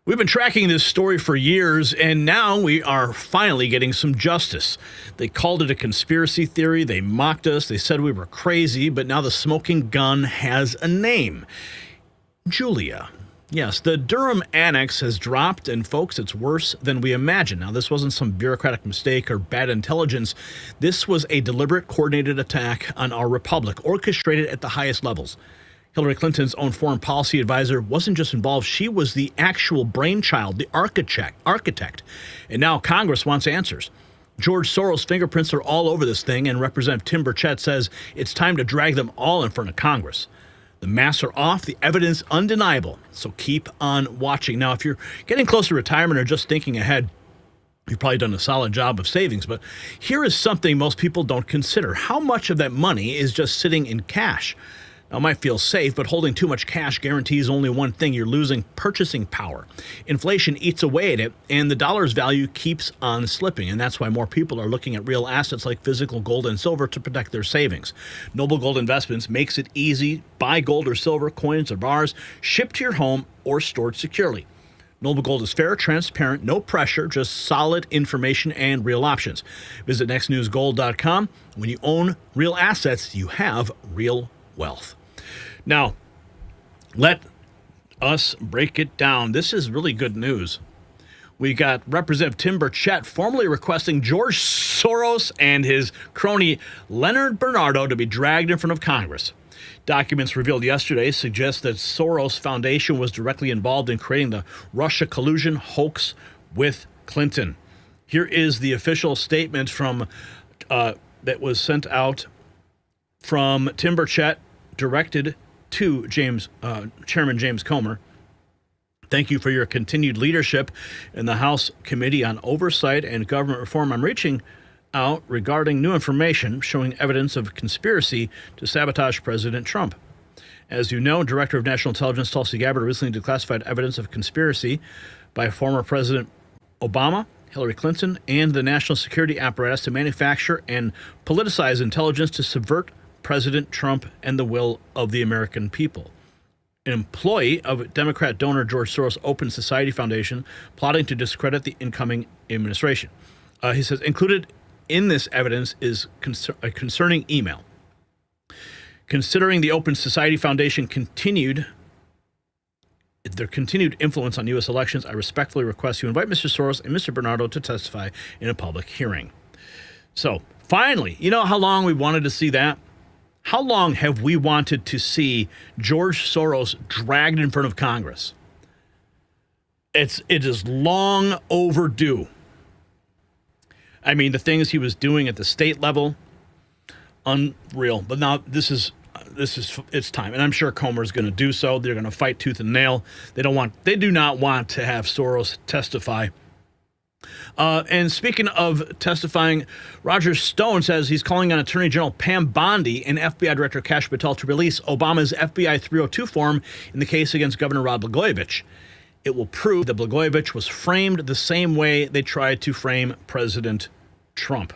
We've been tracking this story for years, and now we are finally getting some justice. They called it a conspiracy theory. They mocked us. They said we were crazy, but now the smoking gun has a name. Julia. Yes, the Durham annex has dropped, and folks, it's worse than we imagined. Now, this wasn't some bureaucratic mistake or bad intelligence. This was a deliberate, coordinated attack on our republic, orchestrated at the highest levels. Hillary Clinton's own foreign policy advisor wasn't just involved, she was the actual brainchild, the architect. And now Congress wants answers. George Soros' fingerprints are all over this thing, and Representative Tim Burchett says it's time to drag them all in front of Congress. The masks are off, the evidence undeniable, so keep on watching. Now, if you're getting close to retirement or just thinking ahead, you've probably done a solid job of savings, but here is something most people don't consider. How much of that money is just sitting in cash? Now, it might feel safe, but holding too much cash guarantees only one thing: you're losing purchasing power. Inflation eats away at it, and the dollar's value keeps on slipping, and that's why more people are looking at real assets like physical gold and silver to protect their savings. Noble Gold Investments makes it easy. Buy gold or silver, coins or bars, shipped to your home or stored securely. Noble Gold is fair, transparent, no pressure, just solid information and real options. Visit nextnewsgold.com. When you own real assets, you have real wealth. Now, let us break it down. This is really good news. We got Representative Tim Burchett formally requesting George Soros and his crony Leonard Bernardo to be dragged in front of Congress. Documents revealed yesterday suggest that Soros Foundation was directly involved in creating the Russia collusion hoax with Clinton. Here is the official statement from that was sent out from Tim Burchett, directed to Chairman James Comer. Thank you for your continued leadership in the House Committee on Oversight and Government Reform. I'm reaching out regarding new information showing evidence of conspiracy to sabotage President Trump. As you know, Director of National Intelligence Tulsi Gabbard recently declassified evidence of conspiracy by former President Obama, Hillary Clinton, and the national security apparatus to manufacture and politicize intelligence to subvert President Trump and the will of the American people. An employee of Democrat donor George Soros' Open Society Foundation plotting to discredit the incoming administration. He says included in this evidence is a concerning email. Considering the Open Society Foundation continued influence on U.S. elections, I respectfully request you invite Mr. Soros and Mr. Bernardo to testify in a public hearing. So, finally, you know how long we wanted to see that? How long have we wanted to see George Soros dragged in front of Congress? It is long overdue. I mean, the things he was doing at the state level, unreal. But now it's time, and I'm sure Comer's going to do so. They're going to fight tooth and nail. They do not want to have Soros testify. And speaking of testifying, Roger Stone says he's calling on Attorney General Pam Bondi and FBI Director Kash Patel to release Obama's FBI 302 form in the case against Governor Rod Blagojevich. It will prove that Blagojevich was framed the same way they tried to frame President Trump.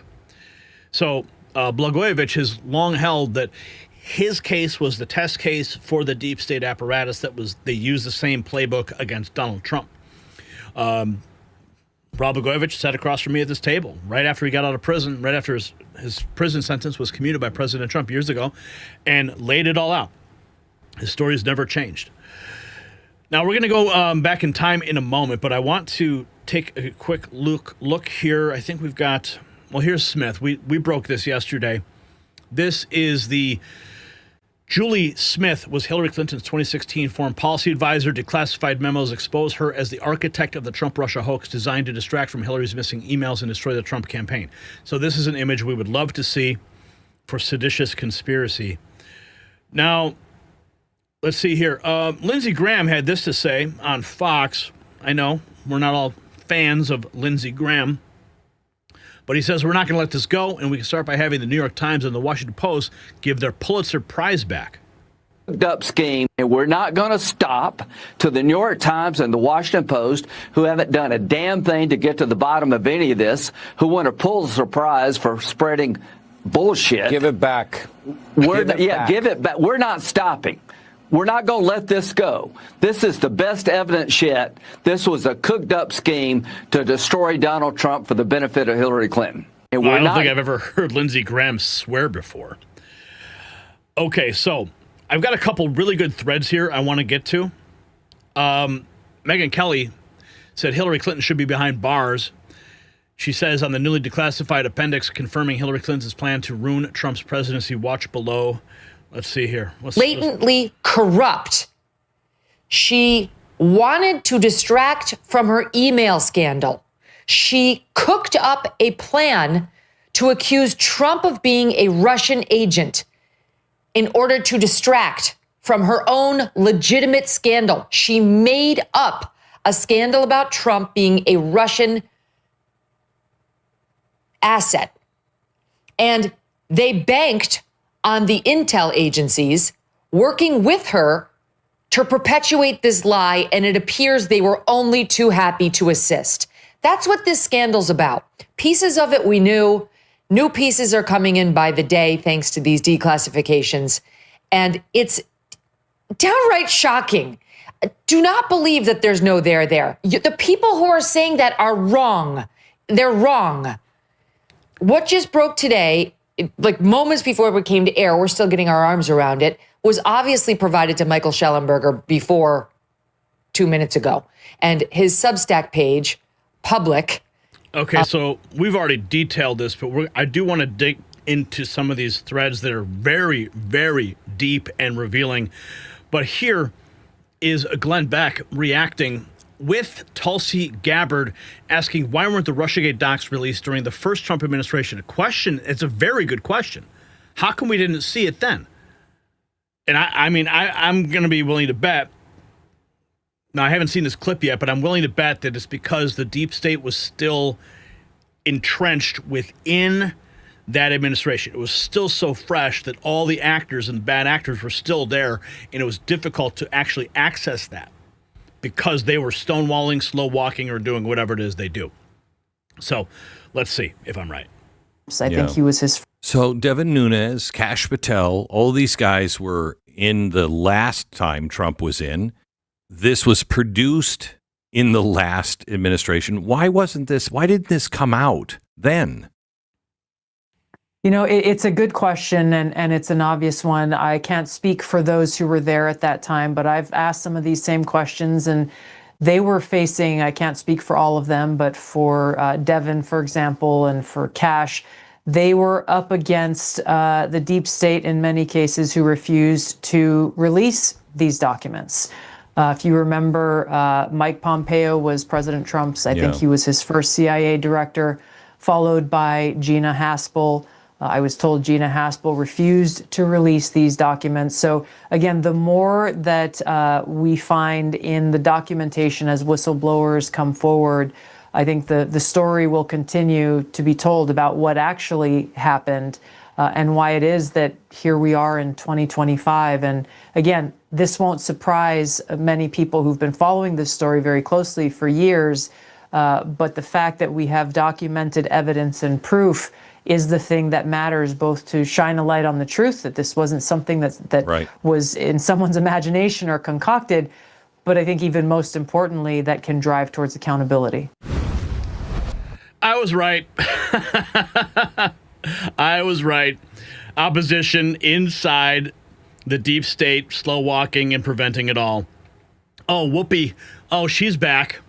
So Blagojevich has long held that his case was the test case for the deep state apparatus. They used the same playbook against Donald Trump. Rod Blagojevich sat across from me at this table right after he got out of prison, right after his prison sentence was commuted by President Trump years ago, and laid it all out. His story has never changed. Now, we're going to go back in time in a moment, but I want to take a quick look here. I think we've got, well, here's Smith. We broke this yesterday. This is the Julie Smith was Hillary Clinton's 2016 foreign policy advisor. Declassified memos expose her as the architect of the Trump-Russia hoax designed to distract from Hillary's missing emails and destroy the Trump campaign. So this is an image we would love to see for seditious conspiracy. Now, let's see here. Lindsey Graham had this to say on Fox. I know we're not all fans of Lindsey Graham, but he says we're not going to let this go, and we can start by having the New York Times and the Washington Post give their Pulitzer Prize back. Up scheme, and we're not going to stop till the New York Times and the Washington Post, who haven't done a damn thing to get to the bottom of any of this, who won a Pulitzer Prize for spreading bullshit. Give it back. Give it back. We're not stopping. we're not going to let this go. This is the best evidence yet. This was a cooked-up scheme to destroy Donald Trump for the benefit of Hillary Clinton. And I don't think I've ever heard Lindsey Graham swear before. Okay, so I've got a couple really good threads here I want to get to. Megyn Kelly said Hillary Clinton should be behind bars. She says on the newly declassified appendix confirming Hillary Clinton's plan to ruin Trump's presidency. Watch below. Let's see here. Blatantly corrupt. She wanted to distract from her email scandal. She cooked up a plan to accuse Trump of being a Russian agent in order to distract from her own legitimate scandal. She made up a scandal about Trump being a Russian asset. And they banked on the intel agencies working with her to perpetuate this lie, and it appears they were only too happy to assist. That's what this scandal's about. Pieces of it we knew. New pieces are coming in by the day thanks to these declassifications. And it's downright shocking. Do not believe that there's no there there. The people who are saying that are wrong. They're wrong. What just broke today, like moments before we came to air, we're still getting our arms around it, was obviously provided to Michael Schellenberger before 2 minutes ago. And his Substack page, public. Okay, so we've already detailed this, but I do want to dig into some of these threads that are very, very deep and revealing. But here is Glenn Beck reacting with Tulsi Gabbard asking why weren't the Russiagate docs released during the first Trump administration? It's a very good question. How come we didn't see it then? And I'm going to be willing to bet. Now, I haven't seen this clip yet, but I'm willing to bet that it's because the deep state was still entrenched within that administration. It was still so fresh that all the actors and bad actors were still there, and it was difficult to actually access that because they were stonewalling, slow walking, or doing whatever it is they do. So let's see if I'm right. I think he was his. So Devin Nunes, Kash Patel, all these guys were in the last time Trump was in. This was produced in the last administration. Why didn't this come out then? You know, it's a good question, and it's an obvious one. I can't speak for those who were there at that time, but I've asked some of these same questions, and they were facing, I can't speak for all of them, but for Devin, for example, and for Kash, they were up against the deep state in many cases who refused to release these documents. If you remember, Mike Pompeo was President Trump's, I think he was his first CIA director, followed by Gina Haspel. I was told Gina Haspel refused to release these documents. So again, the more that we find in the documentation as whistleblowers come forward, I think the story will continue to be told about what actually happened and why it is that here we are in 2025. And again, this won't surprise many people who've been following this story very closely for years. But the fact that we have documented evidence and proof is the thing that matters, both to shine a light on the truth, that this wasn't something that was in someone's imagination or concocted, but I think even most importantly, that can drive towards accountability. I was right. I was right. Opposition inside the deep state, slow walking and preventing it all. Oh, Whoopi. Oh, she's back.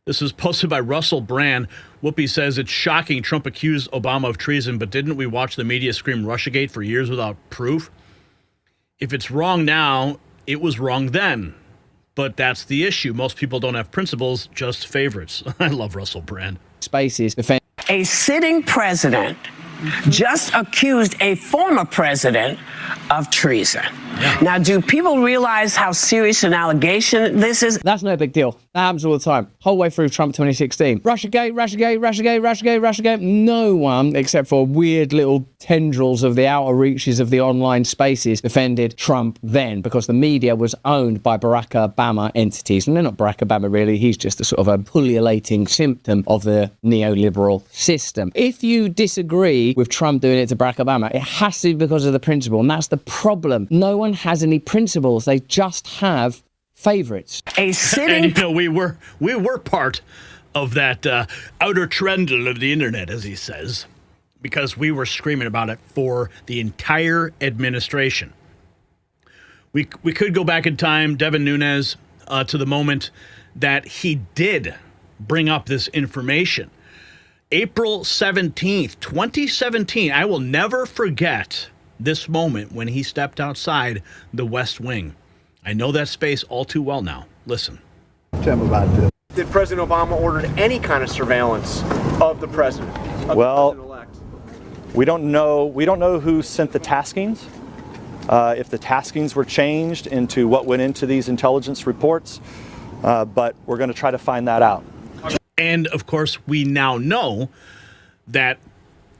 This was posted by Russell Brand. Whoopi says it's shocking Trump accused Obama of treason, but didn't we watch the media scream Russiagate for years without proof? If it's wrong now, it was wrong then. But that's the issue. Most people don't have principles, just favorites. I love Russell Brand. Spaces. A sitting president just accused a former president of treason. Yeah. Now, do people realize how serious an allegation this is? That's no big deal. That happens all the time. Whole way through Trump 2016. Russiagate, Russiagate, Russiagate, Russiagate, Russiagate. No one, except for weird little tendrils of the outer reaches of the online spaces, defended Trump then, because the media was owned by Barack Obama entities. And they're not Barack Obama, really. He's just a sort of a pullulating symptom of the neoliberal system. If you disagree with Trump doing it to Barack Obama, it has to be because of the principle. And that's the problem. No one has any principles. They just have favorites. A sitting. And, you know, we were part of that outer trendle of the internet, as he says, because we were screaming about it for the entire administration. We could go back in time, Devin Nunes, to the moment that he did bring up this information. April 17th, 2017. I will never forget this moment when he stepped outside the West Wing. I know that space all too well now. Listen. Tell me about this. Did President Obama order any kind of surveillance of the president? Well, we don't know. We don't know who sent the taskings. If the taskings were changed into what went into these intelligence reports, but we're going to try to find that out. And of course, we now know that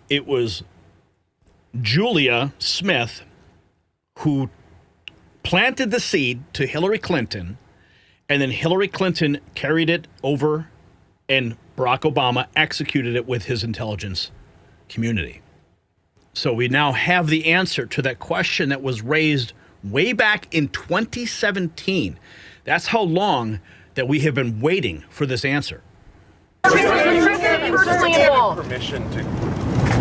it was Julia Smith who planted the seed to Hillary Clinton, and then Hillary Clinton carried it over, and Barack Obama executed it with his intelligence community. So we now have the answer to that question that was raised way back in 2017. That's how long that we have been waiting for this answer. Permission to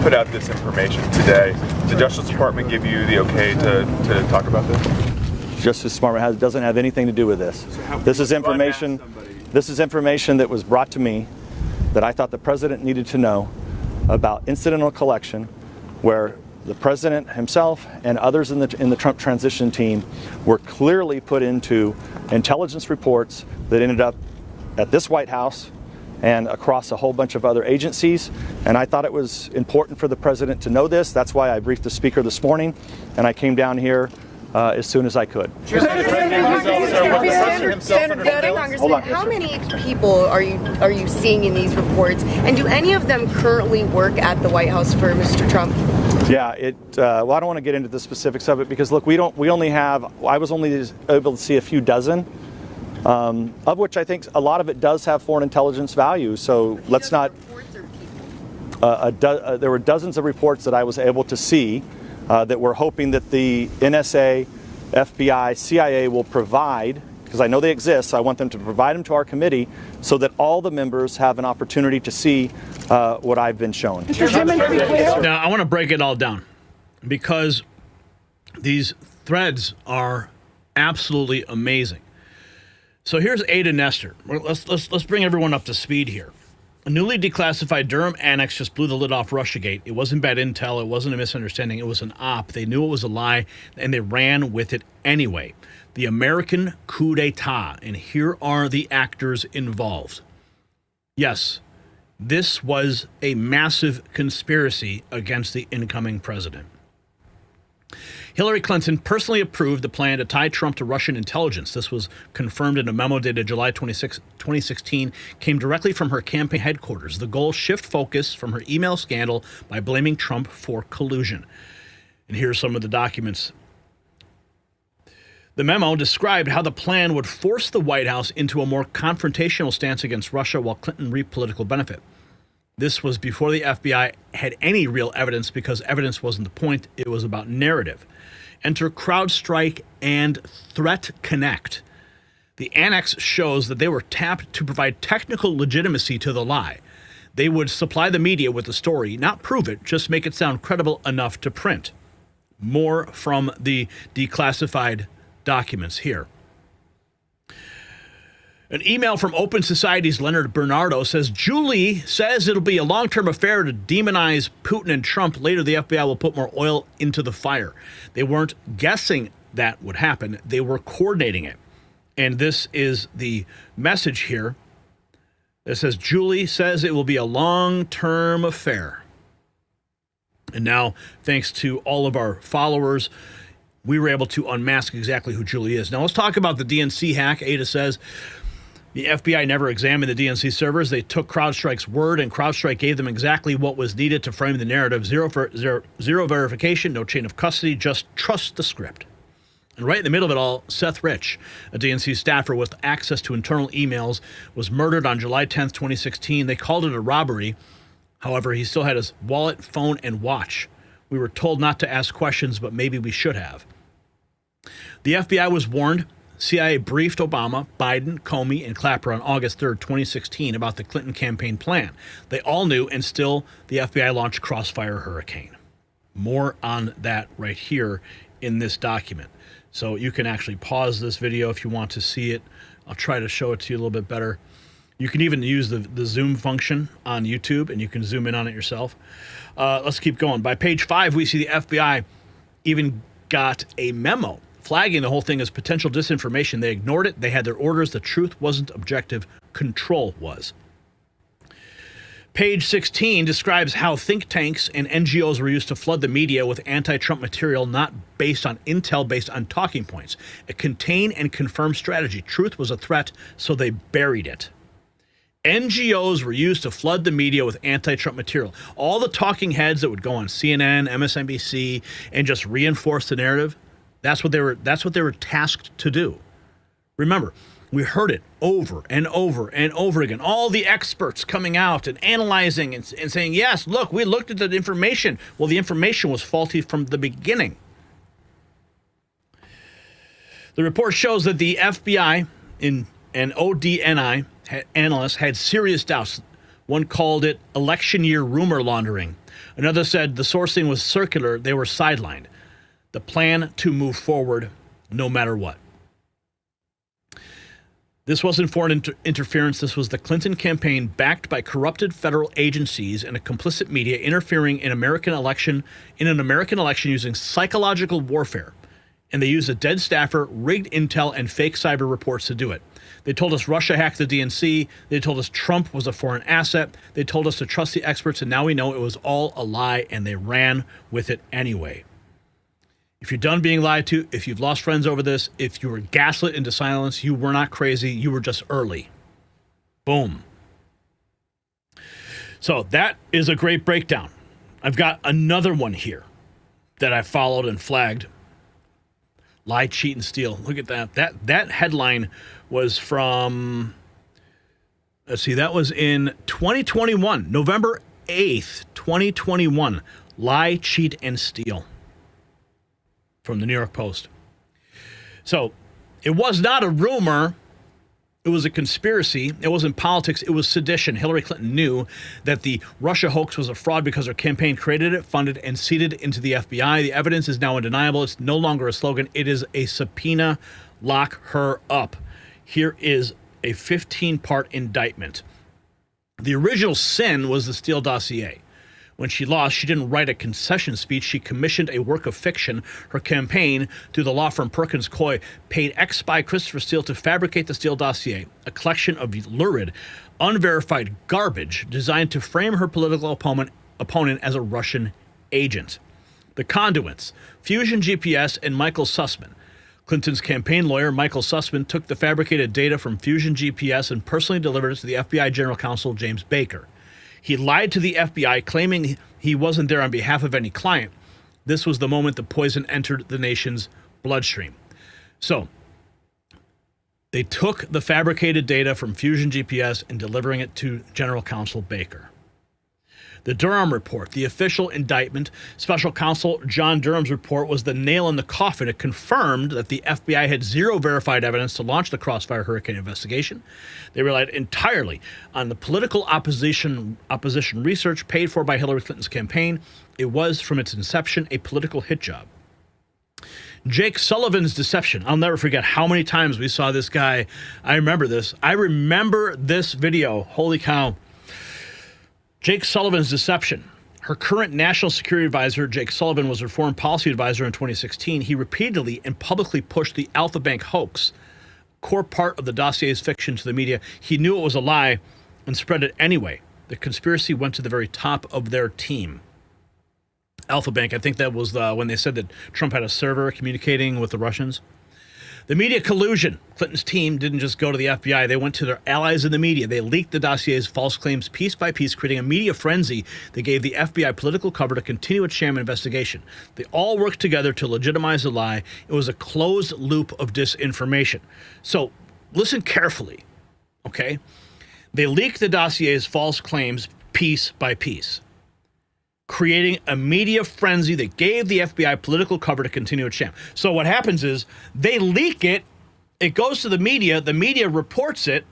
put out this information today. Did the Justice Department give you the okay to talk about this? Justice Department doesn't have anything to do with this. This is information. This is information that was brought to me that I thought the president needed to know about incidental collection, where the president himself and others in the Trump transition team were clearly put into intelligence reports that ended up at this White House and across a whole bunch of other agencies. And I thought it was important for the president to know this. That's why I briefed the speaker this morning, and I came down here as soon as I could. How many people are you seeing in these reports, and do any of them currently work at the White House for Mr. Trump? Yeah, well, I don't want to get into the specifics of it because look, I was only able to see a few dozen, of which I think a lot of it does have foreign intelligence value. So let's not. There were dozens of reports that I was able to see that we're hoping that the NSA, FBI, CIA will provide, because I know they exist, so I want them to provide them to our committee so that all the members have an opportunity to see what I've been shown. Now, I want to break it all down because these threads are absolutely amazing. So here's Ada Nestor. Let's bring everyone up to speed here. A newly declassified Durham annex just blew the lid off Russiagate. It wasn't bad intel. It wasn't a misunderstanding. It was an op. They knew it was a lie, and they ran with it anyway. The American coup d'etat. And here are the actors involved. Yes, this was a massive conspiracy against the incoming president. Hillary Clinton personally approved the plan to tie Trump to Russian intelligence. This was confirmed in a memo dated July 26, 2016, came directly from her campaign headquarters. The goal, shift focus from her email scandal by blaming Trump for collusion. And here are some of the documents. The memo described how the plan would force the White House into a more confrontational stance against Russia while Clinton reaped political benefit. This was before the FBI had any real evidence, because evidence wasn't the point. It was about narrative. Enter CrowdStrike and Threat Connect. The annex shows that they were tapped to provide technical legitimacy to the lie. They would supply the media with the story, not prove it, just make it sound credible enough to print. More from the declassified documents here. An email from Open Society's Leonard Bernardo says, Julie says it'll be a long-term affair to demonize Putin and Trump. Later, the FBI will put more oil into the fire. They weren't guessing that would happen. They were coordinating it. And this is the message here. It says, Julie says it will be a long-term affair. And now, thanks to all of our followers, we were able to unmask exactly who Julie is. Now, let's talk about the DNC hack. Ada says, The FBI never examined the DNC servers. They took CrowdStrike's word, and CrowdStrike gave them exactly what was needed to frame the narrative. Zero verification, no chain of custody, just trust the script. And right in the middle of it all, Seth Rich, a DNC staffer with access to internal emails, was murdered on July 10th, 2016. They called it a robbery. However, he still had his wallet, phone, and watch. We were told not to ask questions, but maybe we should have. The FBI was warned. CIA briefed Obama, Biden, Comey, and Clapper on August 3rd, 2016 about the Clinton campaign plan. They all knew, and still the FBI launched Crossfire Hurricane. More on that right here in this document. So you can actually pause this video if you want to see it. I'll try to show it to you a little bit better. You can even use the zoom function on YouTube, and you can zoom in on it yourself. Let's keep going. By page 5, we see the FBI even got a memo flagging the whole thing as potential disinformation. They ignored it. They had their orders. The truth wasn't objective. Control was. Page 16 describes how think tanks and NGOs were used to flood the media with anti-Trump material not based on intel, based on talking points. A contain and confirm strategy. Truth was a threat, so they buried it. NGOs were used to flood the media with anti-Trump material. All the talking heads that would go on CNN, MSNBC, and just reinforce the narrative, that's what they were tasked to do. Remember, we heard it over and over and over again. All the experts coming out and analyzing and saying, yes, look, we looked at the information. Well, the information was faulty from the beginning. The report shows that the FBI and ODNI analysts had serious doubts. One called it election year rumor laundering. Another said the sourcing was circular. They were sidelined. The plan to move forward no matter what. This wasn't foreign interference. This was the Clinton campaign backed by corrupted federal agencies and a complicit media interfering in an American election using psychological warfare. And they used a dead staffer, rigged intel, and fake cyber reports to do it. They told us Russia hacked the DNC. They told us Trump was a foreign asset. They told us to trust the experts, and now we know it was all a lie, and they ran with it anyway. If you're done being lied to, if you've lost friends over this, if you were gaslit into silence, you were not crazy, you were just early. Boom. So that is a great breakdown. I've got another one here that I followed and flagged. Lie, cheat, and steal. Look at that. That headline was from, let's see, that was in 2021, November 8th, 2021. Lie, cheat, and steal. From the New York Post. So it was not a rumor. It was a conspiracy. It wasn't politics. It was sedition. Hillary Clinton knew that the Russia hoax was a fraud because her campaign created it, funded, and seeded into the FBI. The evidence is now undeniable. It's no longer a slogan. It is a subpoena. Lock her up. Here is a 15-part indictment. The original sin was the Steele dossier. When she lost, she didn't write a concession speech. She commissioned a work of fiction. Her campaign, through the law firm Perkins Coie, paid ex-spy Christopher Steele to fabricate the Steele dossier, a collection of lurid, unverified garbage designed to frame her political opponent as a Russian agent. The conduits, Fusion GPS and Michael Sussmann. Clinton's campaign lawyer, Michael Sussmann, took the fabricated data from Fusion GPS and personally delivered it to the FBI General Counsel, James Baker. He lied to the FBI, claiming he wasn't there on behalf of any client. This was the moment the poison entered the nation's bloodstream. So they took the fabricated data from Fusion GPS and delivering it to General Counsel Baker. The Durham report, the official indictment, Special Counsel John Durham's report was the nail in the coffin. It confirmed that the FBI had zero verified evidence to launch the Crossfire Hurricane investigation. They relied entirely on the political opposition research paid for by Hillary Clinton's campaign. It was, from its inception, a political hit job. Jake Sullivan's deception. I'll never forget how many times we saw this guy. I remember this. I remember this video. Holy cow. Jake Sullivan's deception. Her current national security advisor, Jake Sullivan, was her foreign policy advisor in 2016. He repeatedly and publicly pushed the Alpha Bank hoax, core part of the dossier's fiction, to the media. He knew it was a lie and spread it anyway. The conspiracy went to the very top of their team. Alpha Bank, I think that was when they said that Trump had a server communicating with the Russians. The media collusion. Clinton's team didn't just go to the FBI. They went to their allies in the media. They leaked the dossier's false claims piece by piece, creating a media frenzy that gave the FBI political cover to continue its sham investigation. They all worked together to legitimize the lie. It was a closed loop of disinformation. So listen carefully, okay? They leaked the dossier's false claims piece by piece, creating a media frenzy that gave the FBI political cover to continue its sham. So what happens is they leak it, it goes to the media reports it,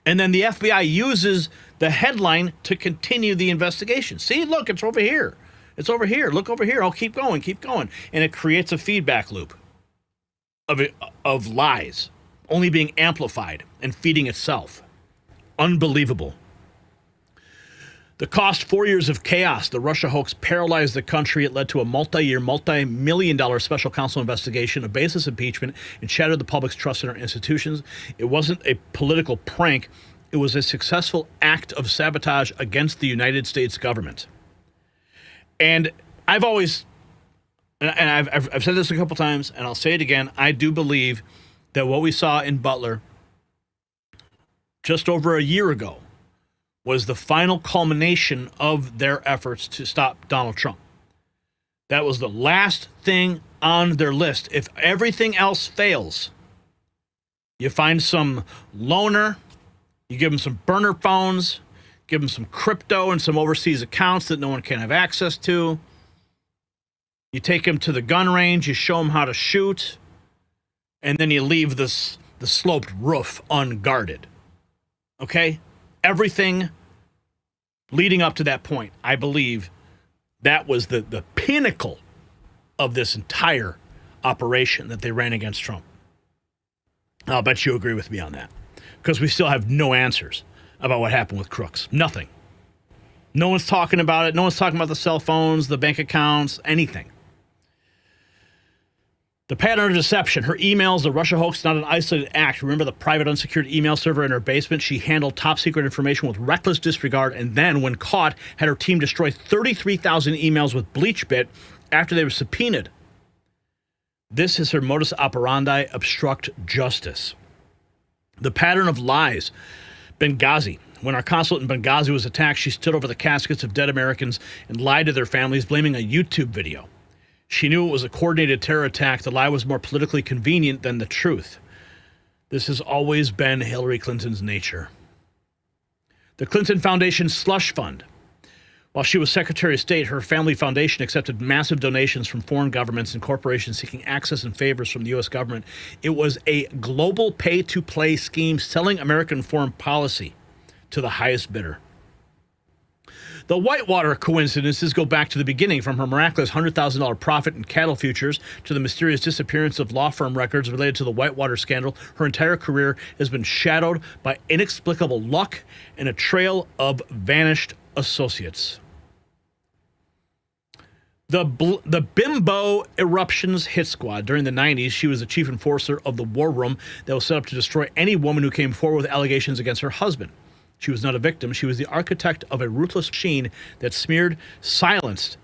and then the FBI uses the headline to continue the investigation. See, look, it's over here. It's over here. Look over here. Oh, keep going, keep going. And it creates a feedback loop of lies only being amplified and feeding itself. Unbelievable. The cost, 4 years of chaos. The Russia hoax paralyzed the country. It led to a multi-year, multi-million-dollar special counsel investigation, a baseless impeachment, and shattered the public's trust in our institutions. It wasn't a political prank. It was a successful act of sabotage against the United States government. And I've always, and I've said this a couple times, and I'll say it again, I do believe that what we saw in Butler just over a year ago was the final culmination of their efforts to stop Donald Trump. That was the last thing on their list. If everything else fails, you find some loaner, you give them some burner phones, give them some crypto and some overseas accounts that no one can have access to. You take them to the gun range, you show them how to shoot, and then you leave the sloped roof unguarded. Okay? Everything leading up to that point, I believe that was the pinnacle of this entire operation that they ran against Trump. I'll bet you agree with me on that, because we still have no answers about what happened with Crooks. Nothing. No one's talking about it. No one's talking about the cell phones, the bank accounts, anything. The pattern of deception. Her emails, the Russia hoax, not an isolated act. Remember the private unsecured email server in her basement? She handled top secret information with reckless disregard, and then, when caught, had her team destroy 33,000 emails with BleachBit after they were subpoenaed. This is her modus operandi: obstruct justice. The pattern of lies. Benghazi. When our consulate in Benghazi was attacked, she stood over the caskets of dead Americans and lied to their families, blaming a YouTube video. She knew it was a coordinated terror attack. The lie was more politically convenient than the truth. This has always been Hillary Clinton's nature. The Clinton Foundation slush fund. While she was Secretary of State, her family foundation accepted massive donations from foreign governments and corporations seeking access and favors from the U.S. government. It was a global pay-to-play scheme selling American foreign policy to the highest bidder. The Whitewater coincidences go back to the beginning, from her miraculous $100,000 profit in cattle futures to the mysterious disappearance of law firm records related to the Whitewater scandal. Her entire career has been shadowed by inexplicable luck and a trail of vanished associates. The Bimbo Eruptions hit squad. During the 90s, she was the chief enforcer of the war room that was set up to destroy any woman who came forward with allegations against her husband. She was not a victim. She was the architect of a ruthless machine that silenced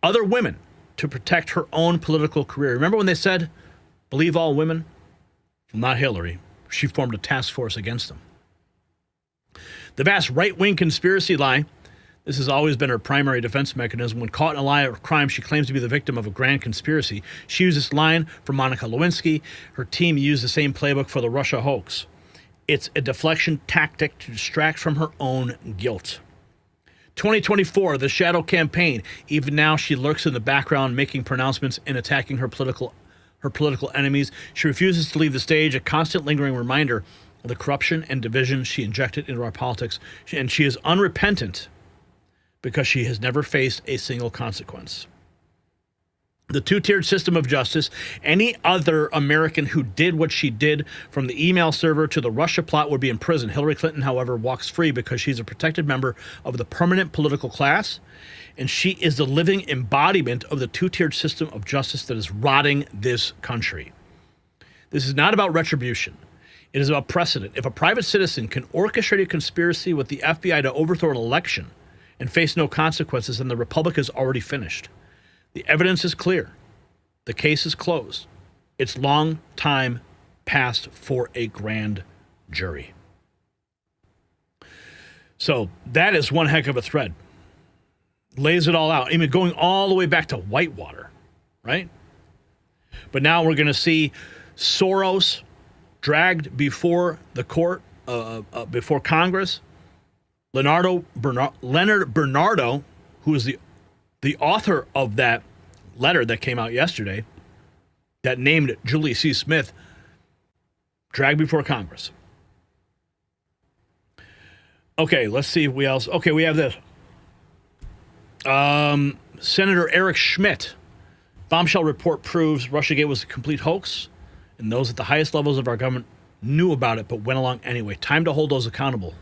other women to protect her own political career. Remember when they said, believe all women? Not Hillary. She formed a task force against them. The vast right-wing conspiracy lie. This has always been her primary defense mechanism. When caught in a lie or crime, she claims to be the victim of a grand conspiracy. She used this line from Monica Lewinsky. Her team used the same playbook for the Russia hoax. It's a deflection tactic to distract from her own guilt. 2024, the shadow campaign. Even now, she lurks in the background, making pronouncements and attacking her political enemies. She refuses to leave the stage, a constant lingering reminder of the corruption and division she injected into our politics. And she is unrepentant because she has never faced a single consequence. The two-tiered system of justice. Any other American who did what she did, from the email server to the Russia plot, would be in prison. Hillary Clinton, however, walks free because she's a protected member of the permanent political class, and she is the living embodiment of the two-tiered system of justice that is rotting this country. This is not about retribution. It is about precedent. If a private citizen can orchestrate a conspiracy with the FBI to overthrow an election and face no consequences, then the republic is already finished. The evidence is clear. The case is closed. It's long time past for a grand jury. So that is one heck of a thread. Lays it all out. I mean, going all the way back to Whitewater, right? But now we're going to see Soros dragged before the court, before Congress. Leonard Bernardo, who is the author of that letter that came out yesterday that named Julie C. Smith, dragged before Congress. Okay, let's see if we else. Okay, we have this. Senator Eric Schmidt. Bombshell report proves Russiagate was a complete hoax, and those at the highest levels of our government knew about it but went along anyway. Time to hold those accountable.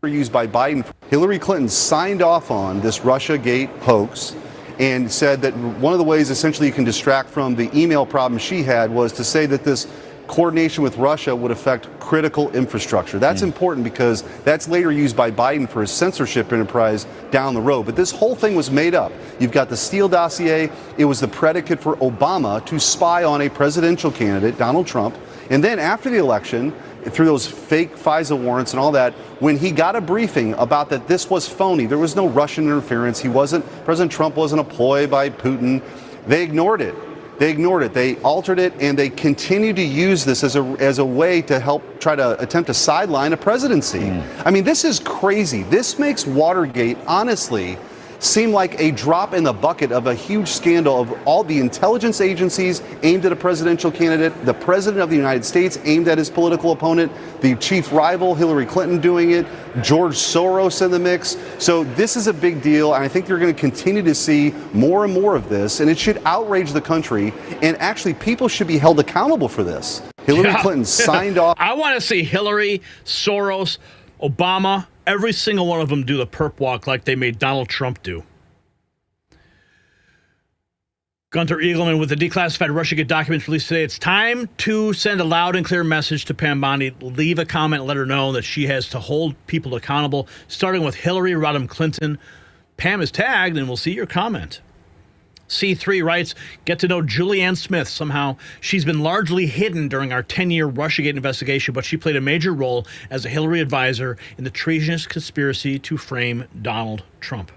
Used by Biden. Hillary Clinton signed off on this Russiagate hoax and said that one of the ways essentially you can distract from the email problem she had was to say that this coordination with Russia would affect critical infrastructure. That's important because that's later used by Biden for his censorship enterprise down the road. But this whole thing was made up. You've got the Steele dossier. It was the predicate for Obama to spy on a presidential candidate, Donald Trump. And then after the election, through those fake FISA warrants and all that, when he got a briefing about that this was phony, there was no Russian interference, President Trump wasn't a ploy by Putin, they ignored it. They altered it, and they continue to use this as a way to help try to attempt to sideline a presidency. I mean, this is crazy. This makes Watergate, honestly, seem like a drop in the bucket of a huge scandal of all the intelligence agencies aimed at a presidential candidate, the president of the United States aimed at his political opponent, the chief rival, Hillary Clinton, doing it, George Soros in the mix. So this is a big deal, and I think you're going to continue to see more and more of this, and it should outrage the country, and actually people should be held accountable for this. Hillary Clinton signed off. I want to see Hillary, Soros, Obama, every single one of them do the perp walk like they made Donald Trump do. Gunter Eagleman with the declassified Russiagate documents released today. It's time to send a loud and clear message to Pam Bondi. Leave a comment and let her know that she has to hold people accountable, starting with Hillary Rodham Clinton. Pam is tagged, and we'll see your comment. C3 writes, get to know Julianne Smith. Somehow she's been largely hidden during our 10-year Russiagate investigation, but she played a major role as a Hillary advisor in the treasonous conspiracy to frame Donald Trump.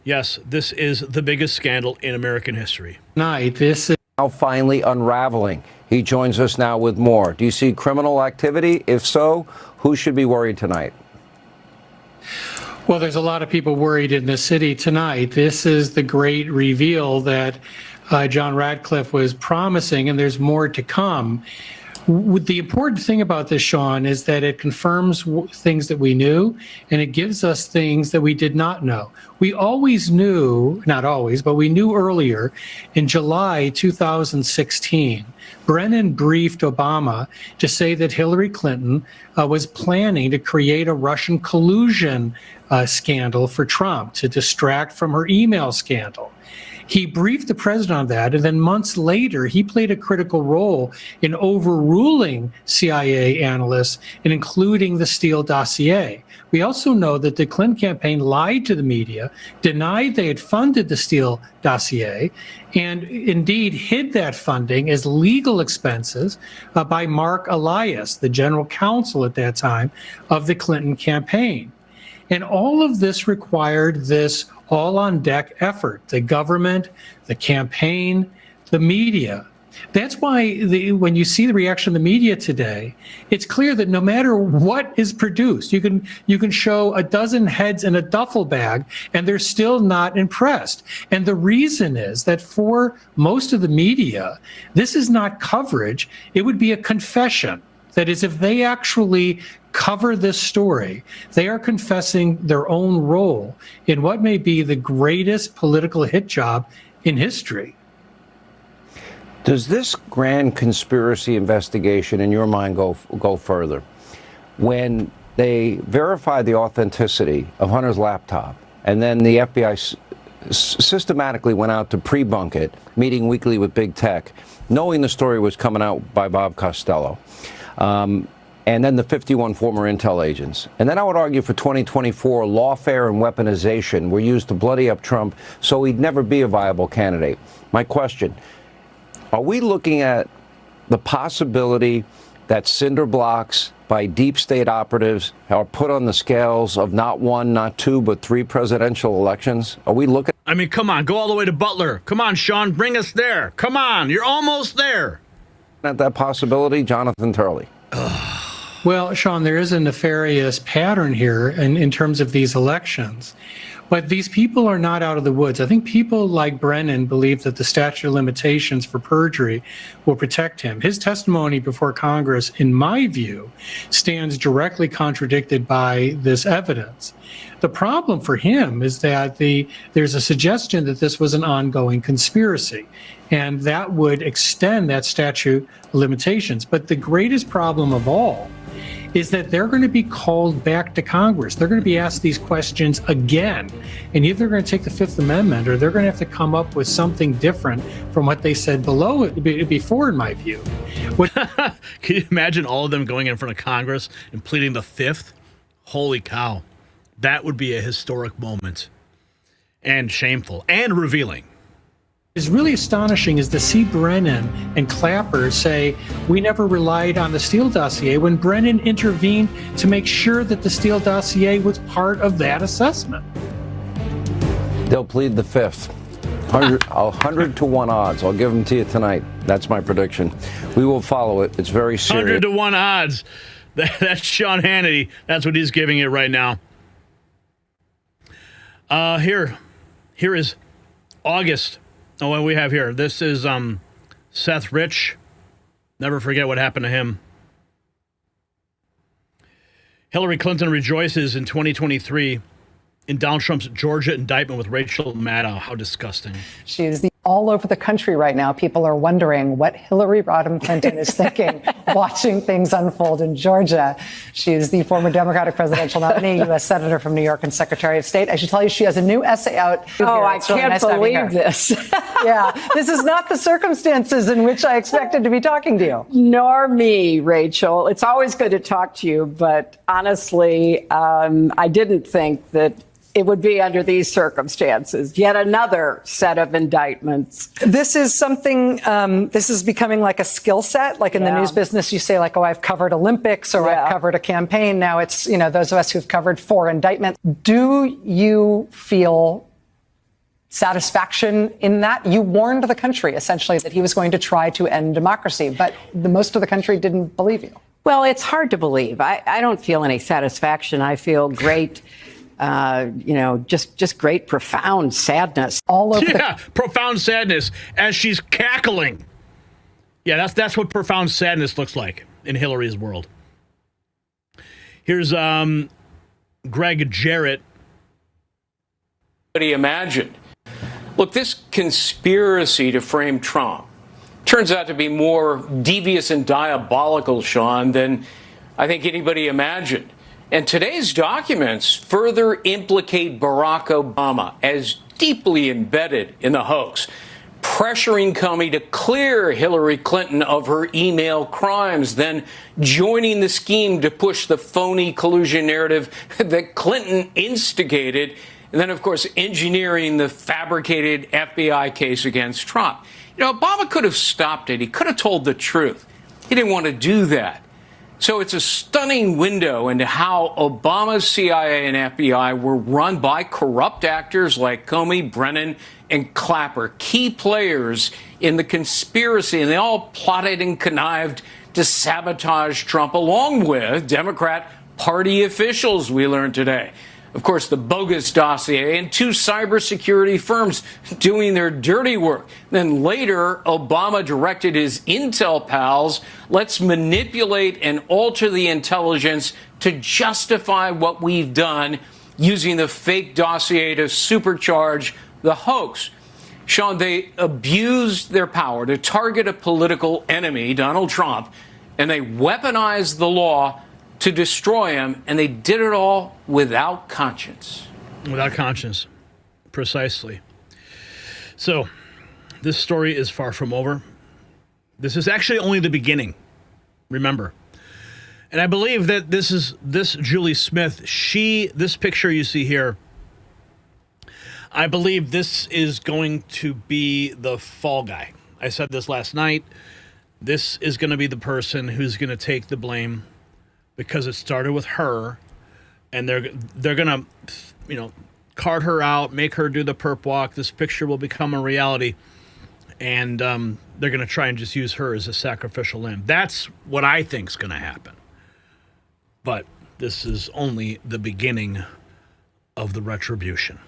Yes, this is the biggest scandal in American history. This is now finally unraveling. He joins us now with more. Do you see criminal activity? If so, who should be worried tonight? Well, there's a lot of people worried in the city tonight. This is the great reveal that John Ratcliffe was promising, and there's more to come. The important thing about this, Sean, is that it confirms things that we knew, and it gives us things that we did not know. We always knew, not always, but we knew earlier in July 2016, Brennan briefed Obama to say that Hillary Clinton was planning to create a Russian collusion scandal for Trump to distract from her email scandal. He briefed the president on that, and then months later, he played a critical role in overruling CIA analysts and including the Steele dossier. We also know that the Clinton campaign lied to the media, denied they had funded the Steele dossier, and indeed hid that funding as legal expenses by Mark Elias, the general counsel at that time of the Clinton campaign. And all of this required this all-on-deck effort, the government, the campaign, the media. That's why when you see the reaction of the media today, it's clear that no matter what is produced, you can show a dozen heads in a duffel bag, and they're still not impressed. And the reason is that for most of the media, this is not coverage. It would be a confession. That is, if they actually cover this story, they are confessing their own role in what may be the greatest political hit job in history. Does this grand conspiracy investigation, in your mind, go further? When they verified the authenticity of Hunter's laptop, and then the FBI systematically went out to pre-bunk it, meeting weekly with big tech, knowing the story was coming out by Bob Costello, and then the 51 former intel agents. And then I would argue for 2024, lawfare and weaponization were used to bloody up Trump so he'd never be a viable candidate. My question, Are we looking at the possibility that cinder blocks by deep state operatives are put on the scales of not one, not two, but three presidential elections? Are we looking? I mean, come on, go all the way to Butler. Come on, Sean, bring us there. Come on, you're almost there. At that possibility, Jonathan Turley. Well, Sean, there is a nefarious pattern here in terms of these elections. But these people are not out of the woods. I think people like Brennan believe that the statute of limitations for perjury will protect him. His testimony before Congress, in my view, stands directly contradicted by this evidence. The problem for him is that there's a suggestion that this was an ongoing conspiracy, and that would extend that statute of limitations. But the greatest problem of all is that they're going to be called back to Congress. They're going to be asked these questions again. And either they're going to take the Fifth Amendment or they're going to have to come up with something different from what they said before, in my view. Can you imagine all of them going in front of Congress and pleading the Fifth? Holy cow. That would be a historic moment. And shameful and revealing. Is really astonishing is to see Brennan and Clapper say, we never relied on the Steele dossier, when Brennan intervened to make sure that the Steele dossier was part of that assessment. They'll plead the Fifth. 100 to 1 odds. I'll give them to you tonight. That's my prediction. We will follow it. It's very serious. 100 to 1 odds. That's Sean Hannity. That's what he's giving it right now. Here is August. Oh, what we have here. This is Seth Rich. Never forget what happened to him. Hillary Clinton rejoices in 2023 in Donald Trump's Georgia indictment with Rachel Maddow. How disgusting. She is all over the country right now. People are wondering what Hillary Rodham Clinton is thinking watching things unfold in Georgia. She is the former Democratic presidential nominee, U.S. Senator from New York and Secretary of State. I should tell you, she has a new essay out. Oh, I can't believe this. Yeah, this is not the circumstances in which I expected to be talking to you. Nor me, Rachel. It's always good to talk to you, but honestly, I didn't think that it would be under these circumstances. Yet another set of indictments. This is something, this is becoming like a skill set. Like in the news business, you say like, oh, I've covered Olympics or I've covered a campaign. Now it's, those of us who've covered 4 indictments. Do you feel satisfaction in that? You warned the country essentially that he was going to try to end democracy, but most of the country didn't believe you. Well, it's hard to believe. I don't feel any satisfaction. I feel great. Just great, profound sadness. All over. Yeah, profound sadness as she's cackling. Yeah, that's what profound sadness looks like in Hillary's world. Here's Greg Jarrett. What he imagined. Look, this conspiracy to frame Trump turns out to be more devious and diabolical, Sean, than I think anybody imagined. And today's documents further implicate Barack Obama as deeply embedded in the hoax, pressuring Comey to clear Hillary Clinton of her email crimes, then joining the scheme to push the phony collusion narrative that Clinton instigated, and then, of course, engineering the fabricated FBI case against Trump. Obama could have stopped it. He could have told the truth. He didn't want to do that. So it's a stunning window into how Obama's CIA and FBI were run by corrupt actors like Comey, Brennan, and Clapper, key players in the conspiracy, and they all plotted and connived to sabotage Trump, along with Democrat Party officials, we learned today. Of course, the bogus dossier and 2 cybersecurity firms doing their dirty work. Then later, Obama directed his intel pals, let's manipulate and alter the intelligence to justify what we've done, using the fake dossier to supercharge the hoax. Sean, they abused their power to target a political enemy, Donald Trump, and they weaponized the law to destroy him, and they did it all without conscience. Without conscience. Precisely. So, this story is far from over. This is actually only the beginning. Remember. And I believe that this Julie Smith, this picture you see here, I believe this is going to be the fall guy. I said this last night. This is going to be the person who's going to take the blame because it started with her, and they're going to, cart her out, make her do the perp walk. This picture will become a reality, and they're going to try and just use her as a sacrificial lamb. That's what I think is going to happen. But this is only the beginning of the retribution.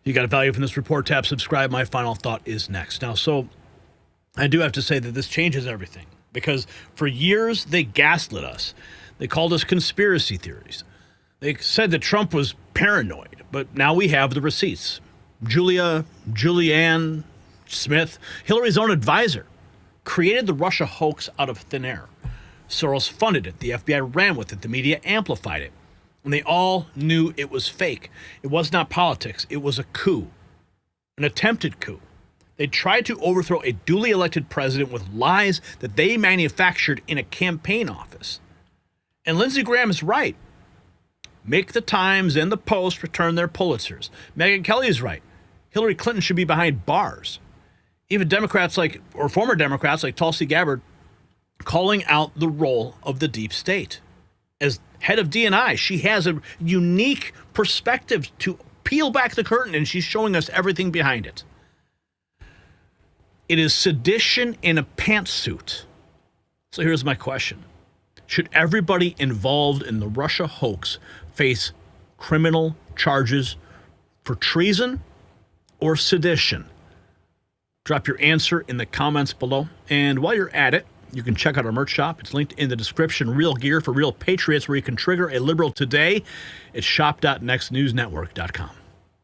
You got a value from this report, tap subscribe. My final thought is next. Now, so I do have to say that this changes everything, because for years they gaslit us. They called us conspiracy theories. They said that Trump was paranoid, but now we have the receipts. Julianne Smith, Hillary's own advisor, created the Russia hoax out of thin air. Soros funded it. The FBI ran with it. The media amplified it. And they all knew it was fake. It was not politics. It was a coup, an attempted coup. They tried to overthrow a duly elected president with lies that they manufactured in a campaign office. And Lindsey Graham is right. Make the Times and the Post return their Pulitzers. Megyn Kelly is right. Hillary Clinton should be behind bars. Even former Democrats like Tulsi Gabbard calling out the role of the deep state. As head of DNI, she has a unique perspective to peel back the curtain, and she's showing us everything behind it. It is sedition in a pantsuit. So here's my question. Should everybody involved in the Russia hoax face criminal charges for treason or sedition? Drop your answer in the comments below. And while you're at it, you can check out our merch shop. It's linked in the description. Real gear for real patriots, where you can trigger a liberal today. It's shop.nextnewsnetwork.com.